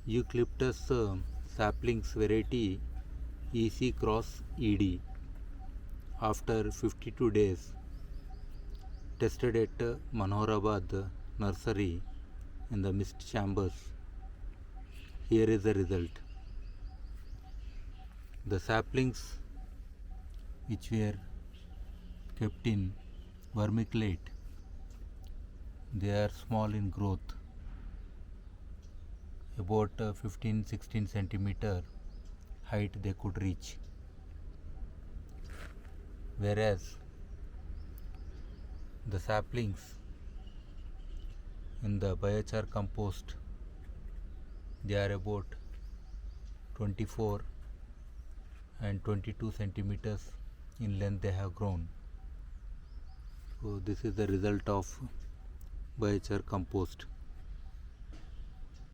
Eucalyptus saplings variety EC cross ED after 52 days tested at Manorabad nursery in the mist chambers. Here is the result. The saplings which were kept in vermiculite, they are small in growth, about 15-16 centimeter height they could reach, whereas the saplings in the biochar compost, they are about 24 and 22 centimeters in length they have grown. So this is the result of biochar compost.